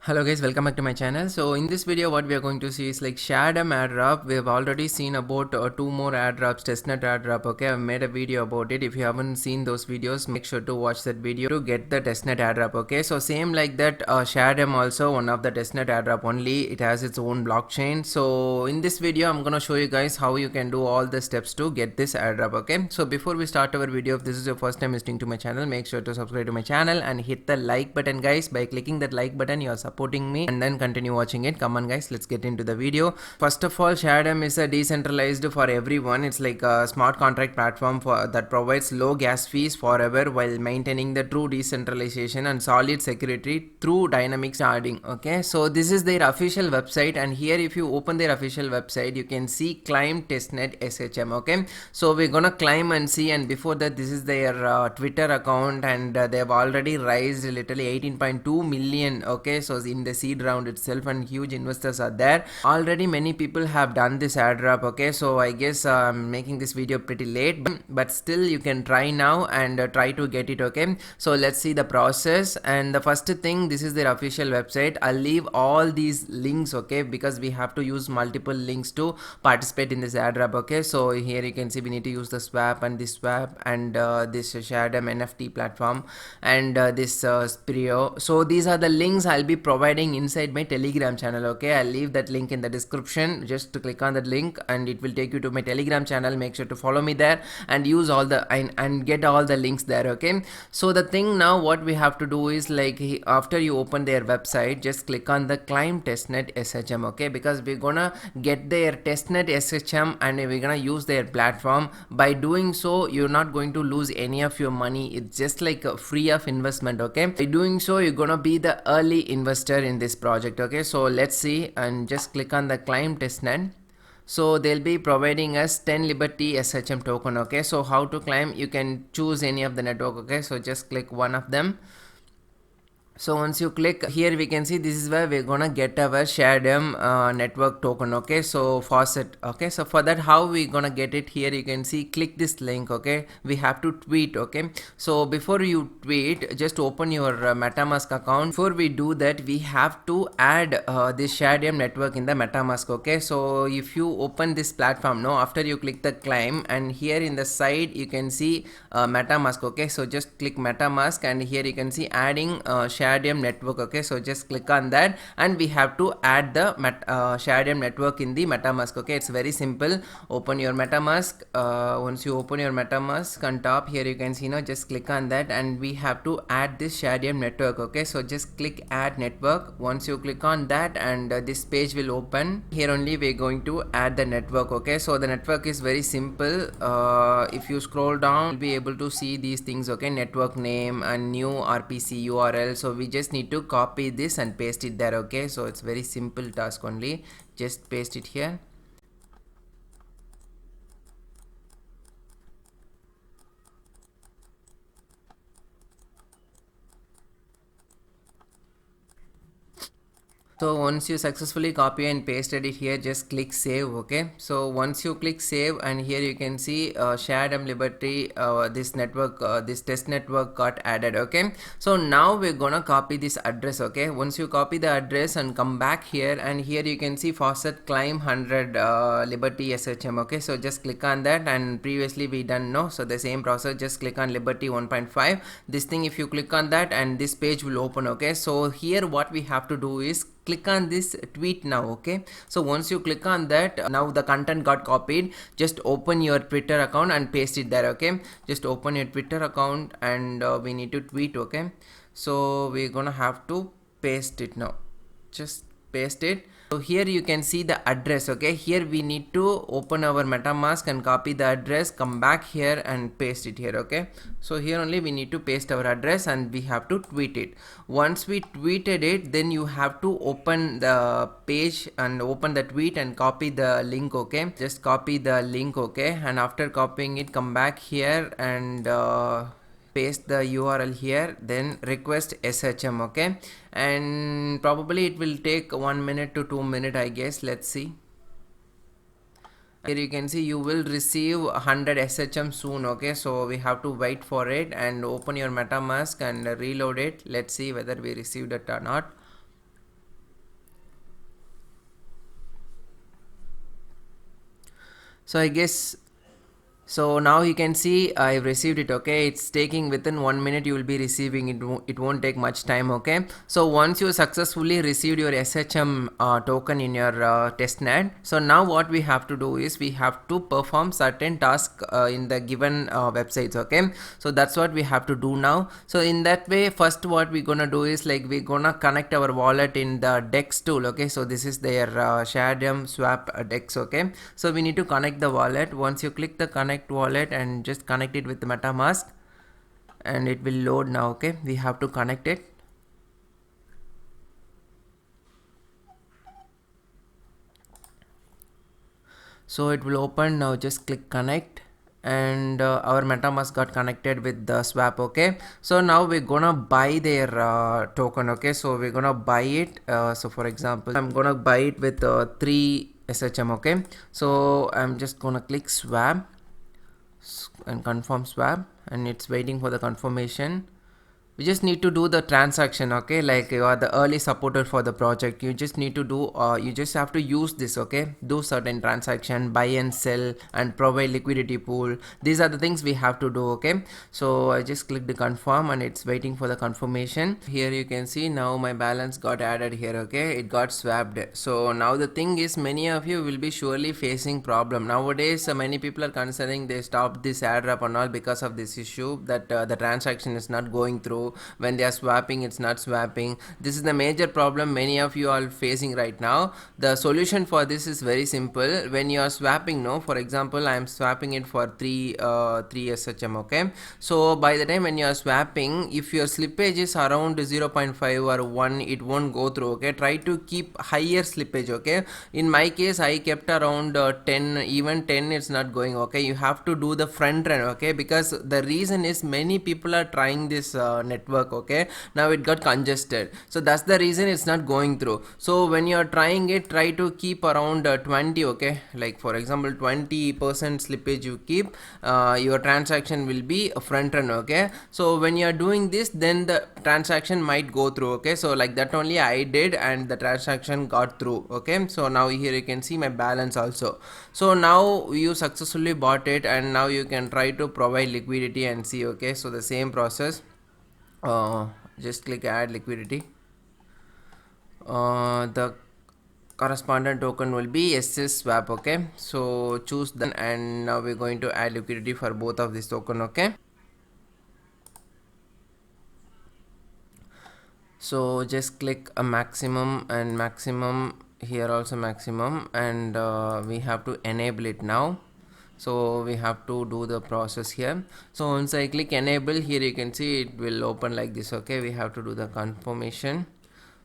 Hello guys, welcome back to my channel. So in this video what we are going to see is like Shardeum airdrop. We have already seen about two more airdrops, testnet airdrop. Okay, I've made a video about it. If you haven't seen those videos, make sure to watch that video to get the testnet airdrop. Okay, so same like that, Shardeum also one of the testnet airdrop only. It has its own blockchain. So in this video I'm gonna show you guys how you can do all the steps to get this airdrop. Okay, so before we start our video, if this is your first time visiting to my channel, make sure to subscribe to my channel and hit the like button guys. By clicking that like button you are supporting me, and then continue watching it. Come on guys, let's get into the video. First of all, Shardeum is a decentralized for everyone. It's like a smart contract platform that provides low gas fees forever while maintaining the true decentralization and solid security through dynamic sharding. Okay, so this is their official website, and here if you open their official website you can see climb testnet SHM. Okay, so we're gonna climb and see, and before that this is their Twitter account, and they have already raised literally 18.2 million. Okay, so in the seed round itself, and huge investors are there already. Many people have done this airdrop. Okay, so I guess I'm making this video pretty late, but still you can try now and try to get it. Okay, so let's see the process. And the first thing, this is their official website. I'll leave all these links, okay, because we have to use multiple links to participate in this airdrop. Okay, so here you can see we need to use the swap and this swap and this Shardeum NFT platform and this Sprio. So these are the links I'll be providing inside my Telegram channel. Okay, I'll leave that link in the description. Just to click on that link and it will take you to my Telegram channel. Make sure to follow me there and use all the and get all the links there. Okay, so the thing now what we have to do is like after you open their website, just click on the climb testnet SHM. Okay, because we're gonna get their testnet SHM and we're gonna use their platform. By doing so, you're not going to lose any of your money. It's just like a free of investment. Okay, by doing so you're gonna be the early investor in this project. Okay, so let's see, and just click on the climb testnet. So they'll be providing us 10 Liberty SHM token. Okay, so how to climb, you can choose any of the network. Okay, so just click one of them. So once you click here, we can see this is where we're gonna get our Shardeum network token. Okay, so faucet. Okay, so for that, how we gonna get it? Here you can see, click this link. Okay, we have to tweet. Okay, so before you tweet, just open your MetaMask account. Before we do that, we have to add this Shardeum network in the MetaMask. Okay, so if you open this platform now, after you click the climb, and here in the side you can see MetaMask. Okay, so just click MetaMask, and here you can see adding Shardeum network. Okay, so just click on that and we have to add the Shardeum network in the MetaMask. Okay, it's very simple. Open your MetaMask. Once you open your MetaMask, on top here you can see now, just click on that and we have to add this Shardeum network. Okay, so just click add network. Once you click on that, and this page will open. Here only we're going to add the network. Okay, so the network is very simple. If you scroll down, you'll be able to see these things. Okay, network name and new RPC URL. So we just need to copy this and paste it there. Okay, so it's very simple task only. Just paste it here. So once you successfully copy and pasted it here, just click save. Okay, so once you click save, and here you can see Shardeum Liberty, this network, this test network got added. Okay, so now we're gonna copy this address. Okay, once you copy the address and come back here, and here you can see faucet climb 100 Liberty SHM. Okay, so just click on that, and previously we done no, so the same process, just click on Liberty 1.5. this thing, if you click on that, and this page will open. Okay, so here what we have to do is click on this tweet now. Okay, so once you click on that, now the content got copied. Just open your Twitter account and paste it there. Okay, just open your Twitter account and we need to tweet. Okay, so we're gonna have to paste it now. Just paste it. So here you can see the address. Okay, here we need to open our MetaMask and copy the address, come back here and paste it here. Okay, so here only we need to paste our address and we have to tweet it. Once we tweeted it, then you have to open the page and open the tweet and copy the link. Okay, just copy the link. Okay, and after copying it, come back here and paste the URL here, then request SHM. Okay, and probably it will take 1 minute to 2 minutes, I guess. Let's see. Here you can see you will receive 100 SHM soon. Okay, so we have to wait for it, and open your MetaMask and reload it. Let's see whether we received it or not. So I guess, so now you can see I've received it. Okay, it's taking within 1 minute you will be receiving it. It won't take much time. Okay, so once you successfully received your SHM token in your testnet, so now what we have to do is we have to perform certain tasks in the given websites. Okay, so that's what we have to do now. So in that way, first what we're gonna do is like we're gonna connect our wallet in the DEX tool. Okay, so this is their Shardeum swap DEX. Okay, so we need to connect the wallet. Once you click the connect wallet and just connect it with the MetaMask, and it will load now. Okay, we have to connect it. So it will open now. Just click connect, and our MetaMask got connected with the swap. Okay, so now we're gonna buy their token. Okay, so we're gonna buy it. So for example, I'm gonna buy it with 3 SHM. Okay, so I'm just gonna click swap and confirm swap, and it's waiting for the confirmation. We just need to do the transaction. Okay, like you are the early supporter for the project, you just need to do you just have to use this. Okay, do certain transaction, buy and sell, and provide liquidity pool. These are the things we have to do. Okay, so I just click the confirm, and it's waiting for the confirmation. Here you can see now my balance got added here. Okay, it got swapped. So now the thing is, many of you will be surely facing problem nowadays. Many people are considering they stop this airdrop and all because of this issue that the transaction is not going through. When they are swapping, it's not swapping. This is the major problem many of you are facing right now. The solution for this is very simple. When you are swapping, no, for example, I am swapping it for 3 SHM. Okay, so by the time when you are swapping, if your slippage is around 0.5 or 1, it won't go through. Okay, try to keep higher slippage. Okay, in my case I kept around 10, even 10 it's not going. Okay, you have to do the front run. Okay, because the reason is many people are trying this network. Okay, now it got congested, so that's the reason it's not going through. So when you are trying it, try to keep around 20. Okay, like for example 20% slippage you keep, your transaction will be a front run. Okay, so when you are doing this, then the transaction might go through. Okay, so like that only I did, and the transaction got through. Okay, so now here you can see my balance also. So now you successfully bought it, and now you can try to provide liquidity and see. Okay, so the same process. Just click add liquidity. The correspondent token will be SS swap. Okay, so choose the, and now we're going to add liquidity for both of this token. Okay, so just click a maximum, and maximum here also maximum, and we have to enable it now. So we have to do the process here. So once I click enable, here you can see it will open like this. Okay, we have to do the confirmation.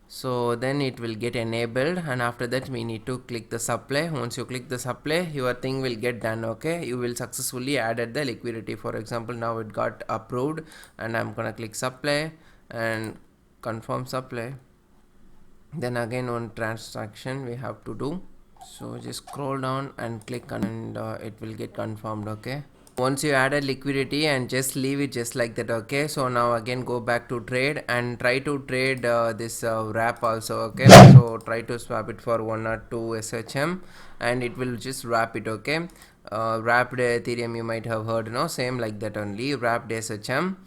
So then it will get enabled, and after that we need to click the supply. Once you click the supply, your thing will get done. Okay, you will successfully added the liquidity. For example, now it got approved, and I'm gonna click supply and confirm supply. Then again one transaction we have to do. So just scroll down and click, and it will get confirmed. Okay, once you added liquidity, and just leave it just like that. Okay, so now again go back to trade and try to trade this wrap also. Okay, so try to swap it for 1 or 2 SHM, and it will just wrap it. Okay, wrapped Ethereum you might have heard, no, same like that only, wrapped SHM.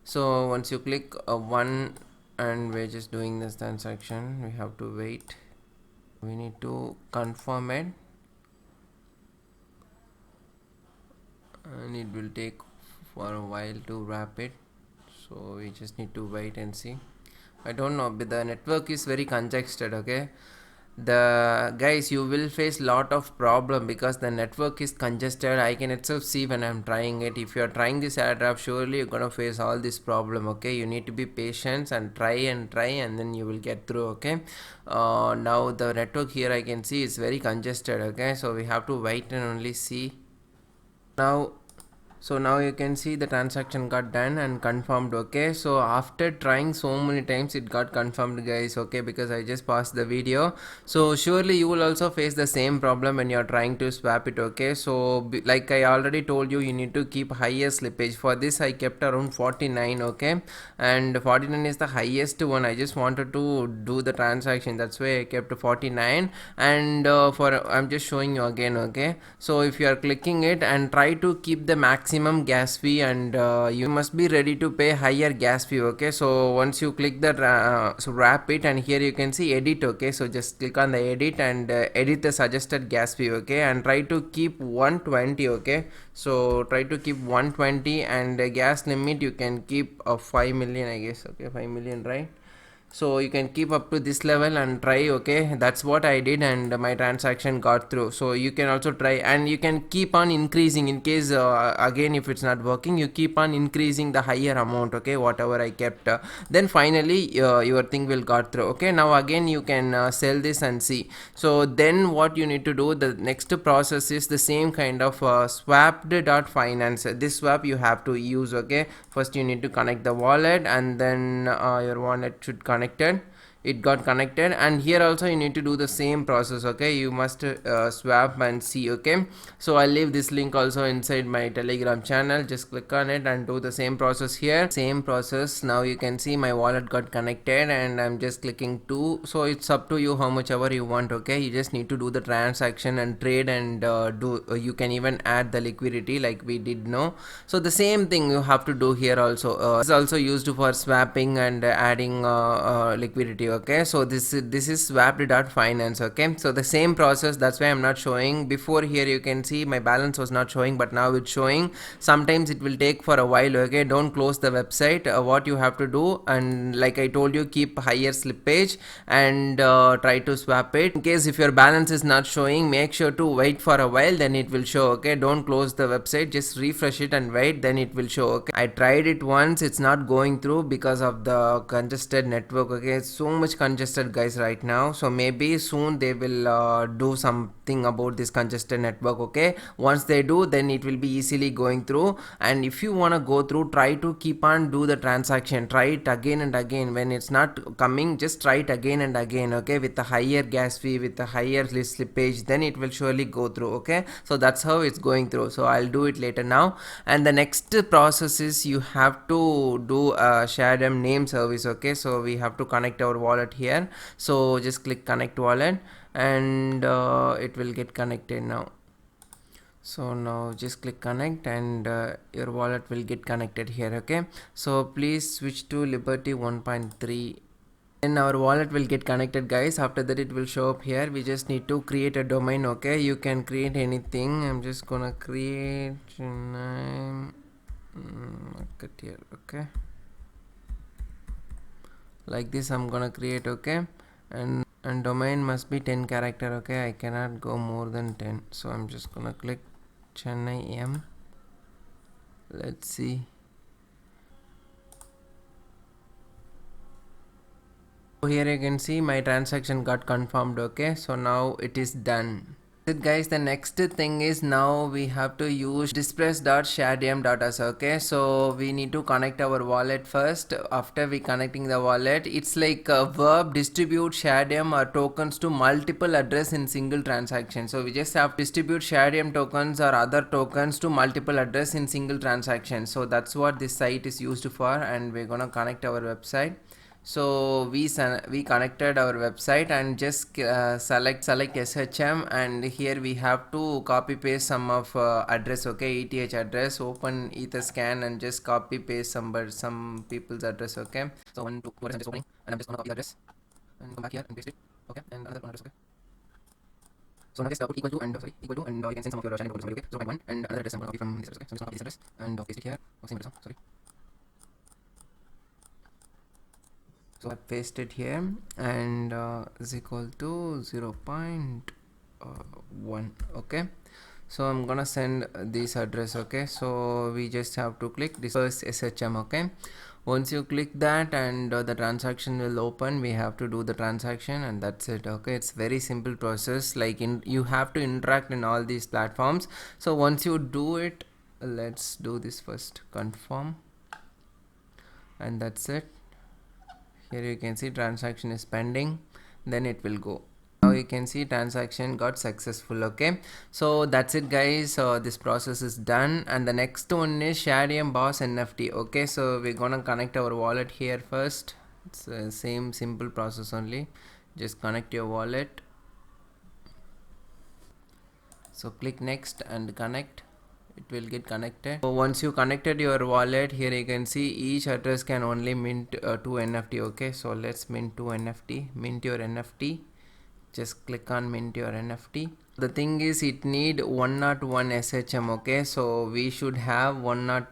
So once you click one, and we're just doing this transaction, we have to wait, we need to confirm it, and it will take for a while to wrap it. So we just need to wait and see. I don't know, but the network is very congested. Okay, the guys, you will face lot of problem because the network is congested. I can itself see when I'm trying it. If you are trying this airdrop, surely you're gonna face all this problem. Okay, you need to be patient and try, and then you will get through. Okay, now the network here I can see is very congested. Okay, so we have to wait and only see now. So now you can see the transaction got done and confirmed. Okay, so after trying so many times it got confirmed, guys. Okay, because I just paused the video. So surely you will also face the same problem when you're trying to swap it. Okay, so like I already told you, you need to keep higher slippage. For this I kept around 49. Okay, and 49 is the highest one. I just wanted to do the transaction, that's why I kept 49. And I'm just showing you again. Okay, so if you are clicking it and try to keep the maximum gas fee, and you must be ready to pay higher gas fee. Okay, so once you click that so wrap it, and here you can see edit. Okay, so just click on the edit and edit the suggested gas fee. Okay, and try to keep 120. Okay, so try to keep 120, and gas limit you can keep 5 million, I guess. Okay, 5 million, right? So you can keep up to this level and try. Okay, that's what I did, and my transaction got through. So you can also try, and you can keep on increasing in case again if it's not working, you keep on increasing the higher amount. Okay, whatever I kept, then finally your thing will got through. Okay, now again you can sell this and see. So then what you need to do, the next process is the same kind of swapped.finance. This swap you have to use. Okay, first you need to connect the wallet, and then your wallet should connected. It got connected, and here also you need to do the same process. Okay, you must swap and see. Okay, so I'll leave this link also inside my Telegram channel. Just click on it and do the same process here. Same process. Now you can see my wallet got connected, and I'm just clicking to. So it's up to you how much ever you want. Okay, you just need to do the transaction and trade, and you can even add the liquidity like we did now. So the same thing you have to do here also. It's also used for swapping and adding liquidity. Okay, so this is swapped.finance. Okay, so the same process, that's why I'm not showing. Before here you can see my balance was not showing, but now it's showing. Sometimes it will take for a while. Okay, don't close the website. What you have to do, and like I told you, keep higher slippage and try to swap it. In case if your balance is not showing, make sure to wait for a while, then it will show. Okay, don't close the website, just refresh it and wait, then it will show. Okay, I tried it once, it's not going through because of the congested network. Okay, it's so much congested, guys, right now. So maybe soon they will do something about this congested network. Okay, once they do, then it will be easily going through. And if you want to go through, try to keep on do the transaction, try it again and again. When it's not coming, just try it again and again. Okay, with the higher gas fee, with the higher slippage, then it will surely go through. Okay, so that's how it's going through. So I'll do it later now. And the next process is you have to do a Shardeum name service. Okay, so we have to connect our wallet here. So just click connect wallet, and it will get connected now. So now just click connect, and your wallet will get connected here. Okay, so please switch to Liberty 1.3. then our wallet will get connected, guys. After that it will show up here. We just need to create a domain. Okay, you can create anything. I'm just gonna create market here. Okay, like this I'm gonna create. Okay, and domain must be 10 character. Okay, I cannot go more than 10, so I'm just gonna click Chennai M. Let's see. So here you can see my transaction got confirmed. Okay, so now it is done. It, guys, the next thing is now we have to use dispress.shardium.us. Okay, so we need to connect our wallet first. After we connecting the wallet, it's like a verb distribute Shardium or tokens to multiple address in single transaction. So we just have to distribute Shardium tokens or other tokens to multiple address in single transaction. So that's what this site is used for, and we're gonna connect our website. So we connected our website, and just select SHM, and here we have to copy paste some of address. Okay, ETH address, open Etherscan, and just copy paste some people's address. Okay, so 1 2 I'm just opening, and I'm just gonna copy the address and come back here and paste it. Okay, and another one address. Okay, so now just put equal to, and equal to, and you can send some of your channel to somebody. Okay, 0.1, and another address I'm gonna copy from this address. Okay, so I'm just gonna copy this address and paste it here. Same address. Sorry. So I paste it here, and is equal to 0.1. Okay, so I'm gonna send this address. Okay, so we just have to click this first SHM. Okay, once you click that, and the transaction will open, we have to do the transaction, and that's it. Okay, it's very simple process. Like you have to interact in all these platforms. So once you do it, let's do this first, confirm, and that's it. Here you can see transaction is pending, then it will go. Now you can see transaction got successful. Okay, so that's it guys. This process is done, and the next one is Shardium boss NFT. Okay, so we're gonna connect our wallet here first. It's the same simple process only, just connect your wallet. So click next and connect, it will get connected. So once you connected your wallet, here you can see each address can only mint 2 NFT. Okay, so let's mint 2 NFT. Mint your NFT, just click on mint your NFT. The thing is it need 101 SHM. Okay, so we should have 110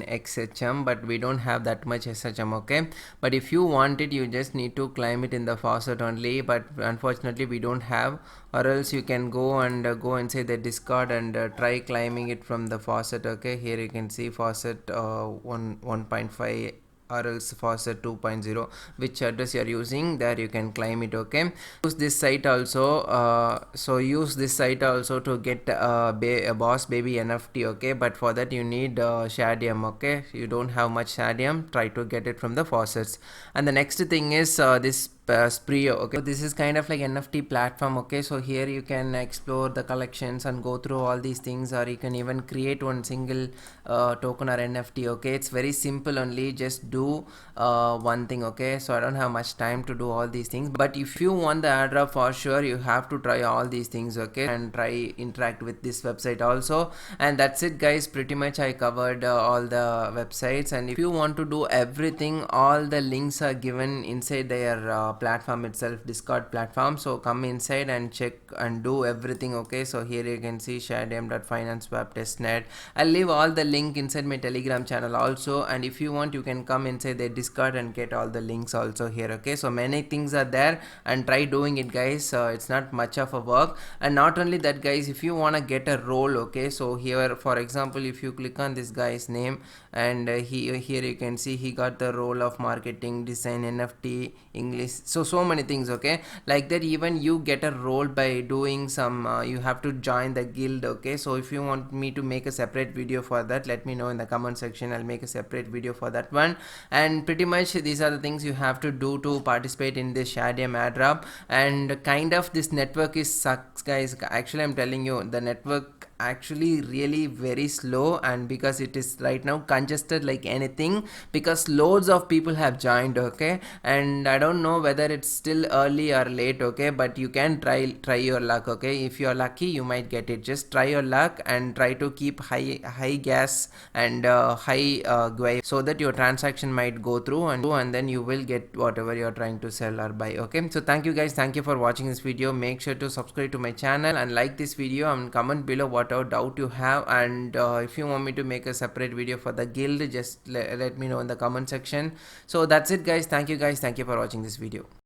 XHM, but we don't have that much SHM. Okay, but if you want it, you just need to climb it in the faucet only, but unfortunately we don't have. Or else you can go and go inside the Discord and try climbing it from the faucet. Okay, here you can see faucet 1.5 or else faucet 2.0, which address you are using, there you can climb it. Okay, use this site also. Use this site also to get a boss baby NFT. Okay, but for that you need Shardium. Okay, you don't have much Shardium, try to get it from the faucets. And the next thing is this spree. Okay, so this is kind of like NFT platform. Okay, so here you can explore the collections and go through all these things, or you can even create one single token or NFT. Okay, it's very simple only, just do one thing. Okay, so I don't have much time to do all these things, but if you want the airdrop, for sure you have to try all these things. Okay, and try interact with this website also. And that's it guys, pretty much I covered all the websites. And if you want to do everything, all the links are given inside their platform itself, Discord platform. So come inside and check and do everything. Okay, so here you can see Shardeum.finance.web.testnet. I'll leave all the link inside my Telegram channel also, and if you want you can come inside the Discord and get all the links also here. Okay, so many things are there, and try doing it guys. It's not much of a work. And not only that guys, if you want to get a role, okay, so here for example if you click on this guy's name, and here you can see he got the role of marketing, design, NFT, English, so many things. Okay, like that even you get a role by doing some you have to join the guild. Okay, so if you want me to make a separate video for that, let me know in the comment section, I'll make a separate video for that one. And pretty much these are the things you have to do to participate in this Shardium airdrop. And kind of this network is sucks guys, actually I'm telling you, the network actually really very slow, and because it is right now congested like anything, because loads of people have joined. Okay, and I don't know whether it's still early or late. Okay, but you can try your luck. Okay, if you're lucky you might get it, just try your luck and try to keep high gas and high GUI, so that your transaction might go through, and then you will get whatever you're trying to sell or buy. Okay, so thank you guys, thank you for watching this video. Make sure to subscribe to my channel and like this video, and comment below whatever doubt you have. And if you want me to make a separate video for the guild, just let me know in the comment section. So that's it guys, thank you guys, thank you for watching this video.